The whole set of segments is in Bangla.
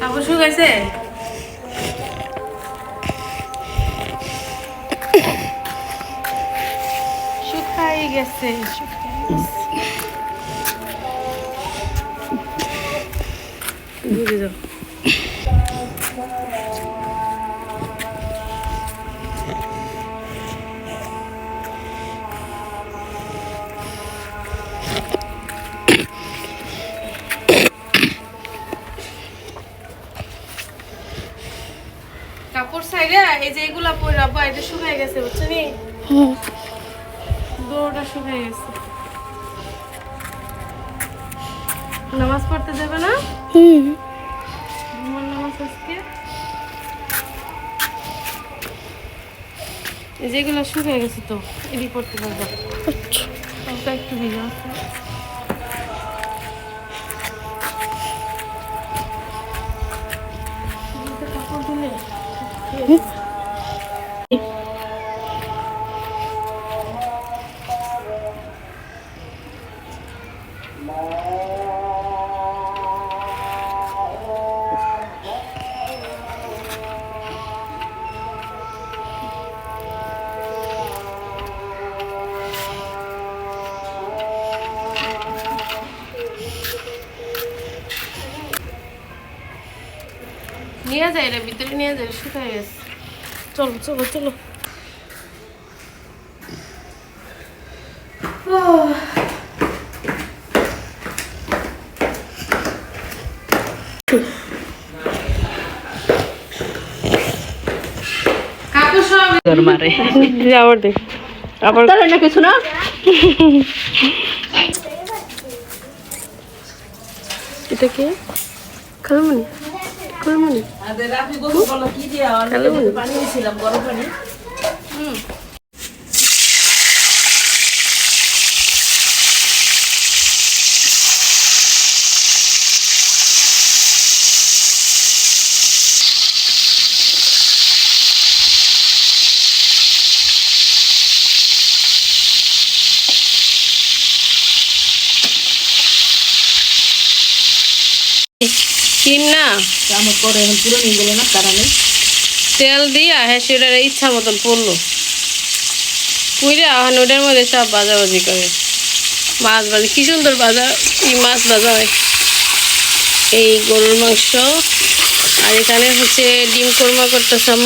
কাপড় শুকাইছে? শুকাই গেছে, বুঝে যাও। কাপড় সাইডে এই যে এগুলা পরে রাখবো, এটা শুকাই গেছে বুঝছো নি? দৌড়টা শুকাই গেছে। নামাজ পড়তে যাবে না? নামাজ আজকে যেগুলো শুকিয়ে গেছে তো এডি করতে পারবো। আচ্ছা একটু ভিজা আছে। কাপড় ধুলে নিয়ে যায় রে, ভিতরে নিয়ে যায়, শুকায় গেছে। চলো চলো চলো। কাপড় সব মারে আবার দেখ আবার না কিছু না। এটা কি খালামণি? খালামণি পানি দিয়েছিলাম গরম পানি। কিম না আমার পরে এখন পুরো নিয়ে গেল না কারণে তেল দিয়া হ্যাঁ সেটার ইচ্ছা মতন পড়লো পুইরা এখন ওটার মধ্যে সব ভাজাভাজি করে। মাছ ভাজি কি সুন্দর ভাজা, এই মাছ ভাজা হয়। এই গরুর মাংস আর এখানে হচ্ছে ডিম কোরমা করতেছাম।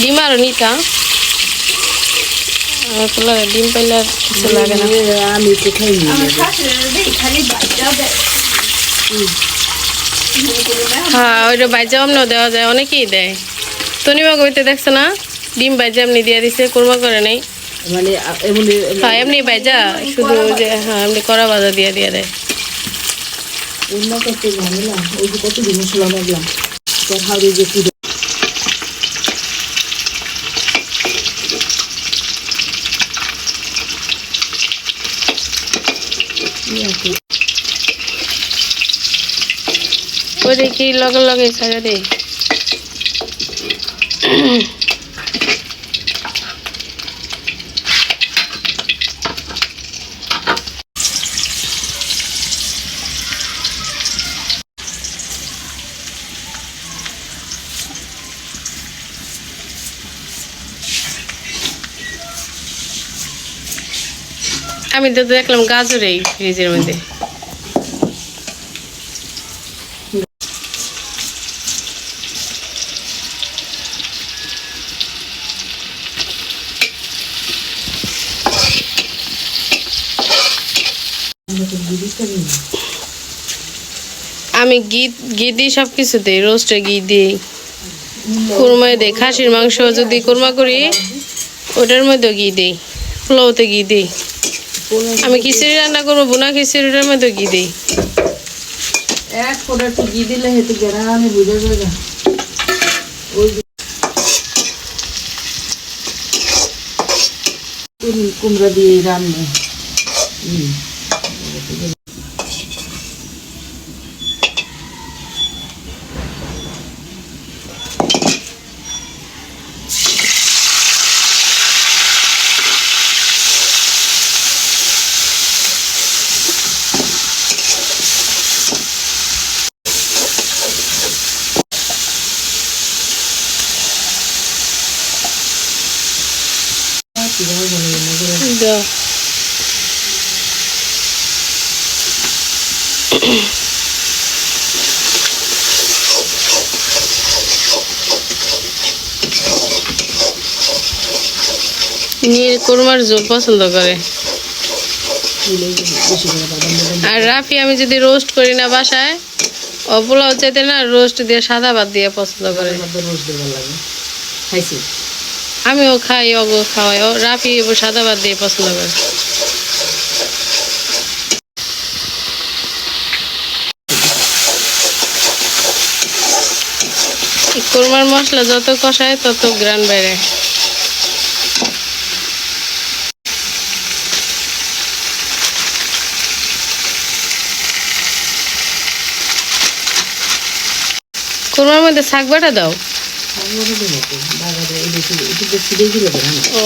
ডিম আরো নিতা ডিম পাইলে আর কিছু লাগে না। আমি তো খাই হ্যাঁ ওইটা বাইজা এমন দেওয়া যায়, অনেকেই দেয়। তনিমা কইতে দেখছো না ডিম বাইজা এমনি দিয়ে দিছে, কোরমা করে নাই মানে হ্যাঁ এমনি বাইজা শুধু যে হ্যাঁ এমনি কড়া ভাজা দিয়ে দিয়ে দেয়। কত দিন মশলা লাগলাম ওরে কি লগে লগে ছাড়া দে। আমি তো দেখলাম গাজর এই ফ্রিজের মধ্যে। আমি ঘি দিই সব কিছু দিই, রোস্টে ঘি দিই, কোরমায় দিই, খাসির মাংস যদি কোরমা করি ওটার মধ্যে ঘি দিই, পোলাওতে ঘি দিই। আমি খিচুড়ি রান্না করবো, বোনা খিচুড়িটার মধ্যে ঘি দিই। এক ফোঁটা একটু ঘি দিলে হেঁটে গ্রামে বুঝে যাবে। ওই কুমড়া দিয়ে রান্না কোরমার ঝোল পছন্দ করে। আর রাফি আমি যদি রোস্ট করি না বাসায়, ও পোলাও চাইতে না রোস্ট দিয়ে সাদা ভাত দিয়ে পছন্দ করে। আমিও খাই, ওগো খাওয়াই। ও রাফি সাদা ভাত দিয়ে পছন্দ করে। কোরমার মশলা যত কষায় তত গ্রান বেড়ে। কোরমার মধ্যে শাক বাটা দাও। ও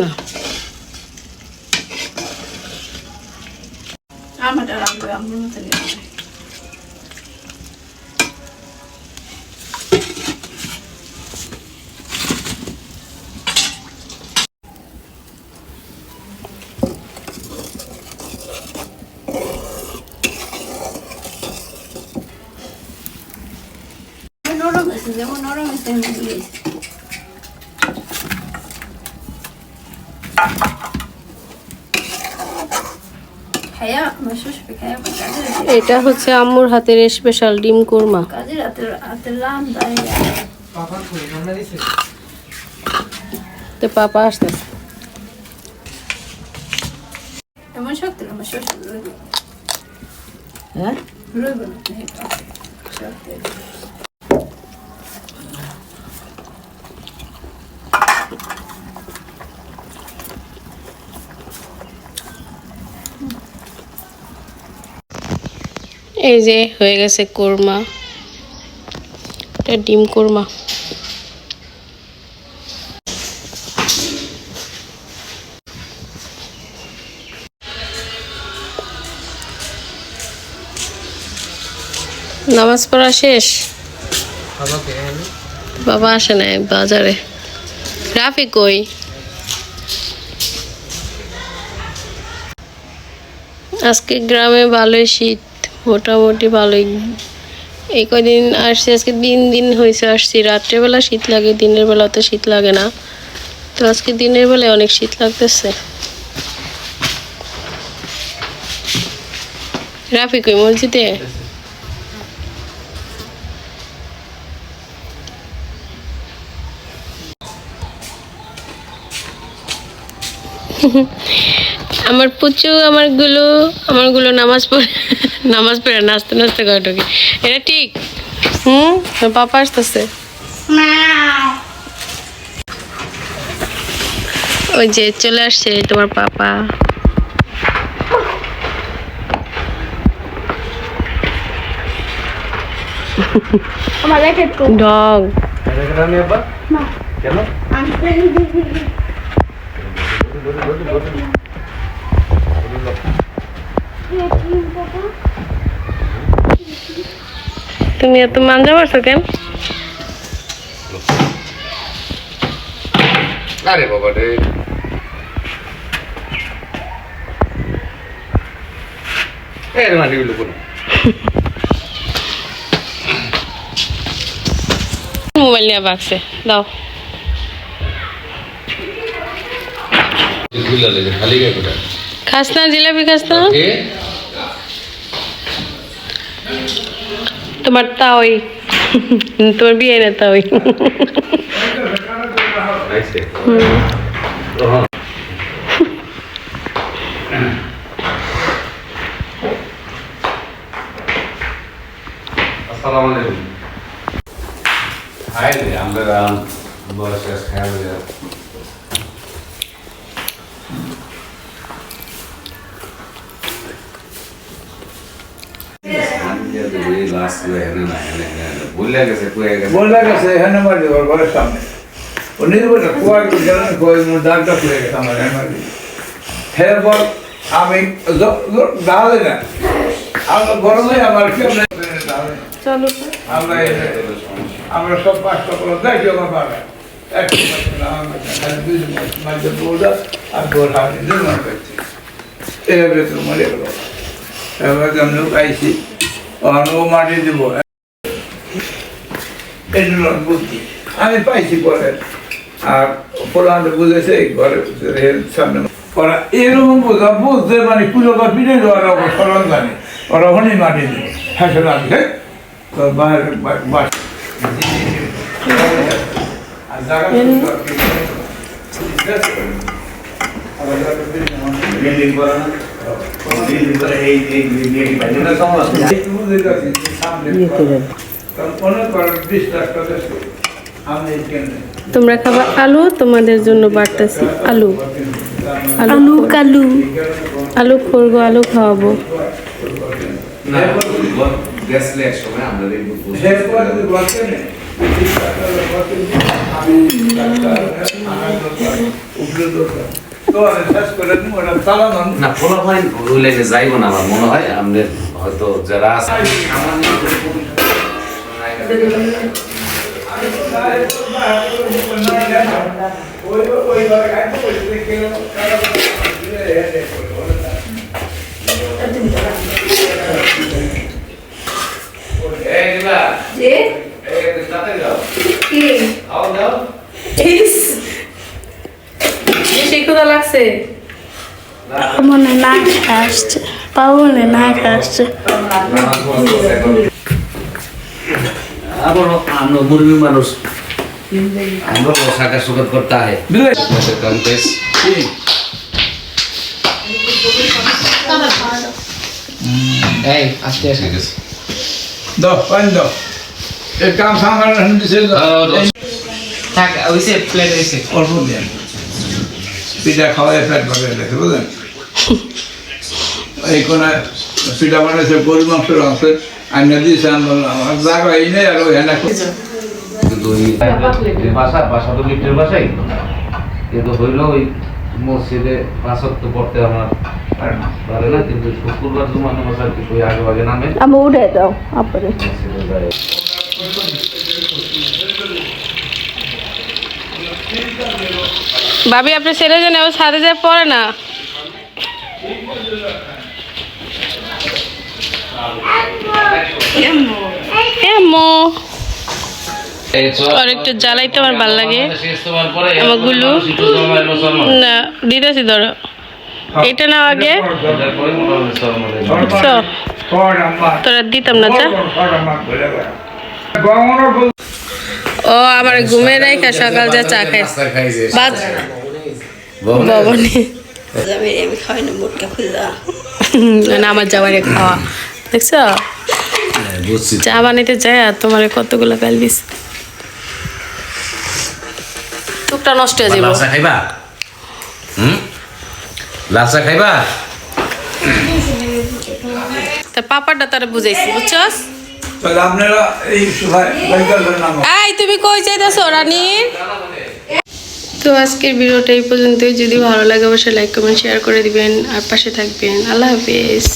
না আমারটা রাখবে আমার মতো নিয়ে নরম আছে, যেমন নরম আছে তেমন গুলিয়েছে। এটা হচ্ছে আম্মুর হাতের স্পেশাল ডিম কোরমা। তো পাপা আসতেছে। এমন শক্ত আমার শ্বশুর রইব, হ্যাঁ রইব না শক্ত। এই যে হয়ে গেছে কোরমা, এটা ডিম কোরমা। নামাজ পড়া শেষ, বাবা আসে নাই বাজারে। রাফি কই? আজকে গ্রামে ভালোই শীত, মোটামুটি ভালোই। এই কদিন আসছি, আজকে 3 দিন হয়েছে আসছি। রাত্রেবেলা শীত লাগে, দিনের বেলা তো শীত লাগে না। তো আজকে দিনের বেলায় অনেক শীত লাগতেছে। রাফি কই মসজিদে? আমার পুচু আমারগুলো নামাজ পড়ে নাচতে নাচতে কয়টাকে। এটা ঠিক? পাপা আসতেছে। ওই যে চলে আসছে তোমার পাপা। ডগ তুমি এত মানজা পারছো কেন? আরে বাবা রে, এর মাটি গুলো কোন মোবাইল নিয়ে বাক্সে দাও। গুলা লাগে খালি গে কোটা খাস না জিলাপি খাস না? এ তোমার তাওই তোমার বিয়ে না তাওই। আইছে ওহ আসসালামু আলাইকুম হাই রে আমরা বসে খাওয়া যায় बोला कैसे है ना हमारे और बड़े सामने और नहीं तो बेटा कोई को जलन कोई में दाग का खुलेगा हमारे हमारे है पर हमें जो डाल देना हम गरम है हमारे क्यों नहीं डाल চলো আমরা সব পাঁচটা করে দেখি আমার পাবে এক না আমরা দুই মাঝে বোঝা আর গোল হাতে দুই মান করছি এভাবে তো মরে গেল এবার আমরা পাইছি আর ও মাটি দিব এগুলো বুদ্ধি আমি পাইছি পরে আর পোলান্ডে বুঝেছে ঘরে সামনে ওরা এরকম বোঝা বুঝতে মানে পুজো বা পিঠে দেওয়ার সরল জানে ওরা ওখানেই মাটি দিব ফ্যাশন আসবে তো বাইরে বাস আর জায়গা বিল্ডিং করা না বিল্ডিং করে এই বিল্ডিং সমস্যা বুঝে গেছি সামনে অনেক বড় 20 লাখ টাকা আমি এখানে তোমরা খাবা আলু, তোমাদের জন্য বাড়তেছি আলু। আলু কালু আলু করবো, আলু খাওয়াবো। না গ্যাস লে সময় আমরা দেখব এরপর যদি বলছেন আমি উপরে দরকার তো আমি শেষ করে দিই ওটা চালানো না ফলো হয় ওইলে যাইব না আমার মনে হয় আমরা হয়তো যারা আছে যে কি বেশি ক্ষুধা লাগছে। মনে না আসছে পাও মনে না আসছে আবার আমরা মুরগি মানুষ আমরা শাখা সুগত করতে হয় কন্টেস এই আস্তে আস্তে দো পান দো এক কাম সামান দিছে থাক ওইসে প্লেট হইছে অল্প দেন পিঠা খাওয়ায় পেট ভরে গেছে বুঝলেন এই কোন পিঠা বানাইছে গরু মাংস আছে আমি দিয়েছি আমার জায়গা এই নেই আর ওই হেনা কিন্তু ওই বাসা তো লিফটের বাসাই কিন্তু হইলো ওই মসজিদে পাঁচ ওয়াক্ত পড়তে আমার পারে না কিন্তু শুক্রবার জুমা নামাজ আর কি ওই আগে আগে নামে আমি উঠে দাও আপরে মসজিদে যায় ভাবি আপনার ছেলে যেন ও সাথে যায় পড়ে না। এমো আর একটু জ্বালাইতে আমার ভাল লাগে আমার গুলু না দিতেছি ধরো এটা না আগে বুঝছো তোরা দিতাম না চা ও আমার ঘুমে রাখা সকাল যা চা খাই বাদ ভবনে আমি খাই না মোটকা খুললা না আমার যাবারে খাওয়া দেখছো চা বানাইতে যায় আর তোমার কতগুলো ফেল দিস টুকটা নষ্ট হয়ে যাবে লাচা খাইবা লাচা খাইবা তা পাপাটা তারা বুঝাইছি বুঝছস তাহলে আপনারা এই নাম এই তুমি কই যাইতাছো রানীর তো আজকের ভিডিওটা এই পর্যন্তই। যদি ভালো লাগে অবশ্যই লাইক কমেন্ট শেয়ার করে দিবেন আর পাশে থাকবেন। আল্লাহ হাফেজ।